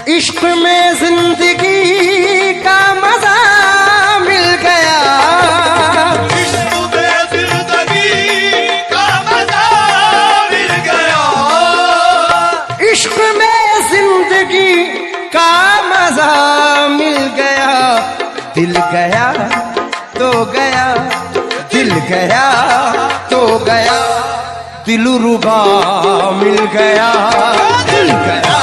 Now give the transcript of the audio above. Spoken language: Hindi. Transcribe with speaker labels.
Speaker 1: इश्क में जिंदगी का मजा मिल गया,
Speaker 2: इश्क में जिंदगी का मजा मिल गया,
Speaker 1: इश्क में जिंदगी का मजा मिल गया। दिल गया तो गया, दिल गया तो गया, दिलरुबा मिल गया, दिल गया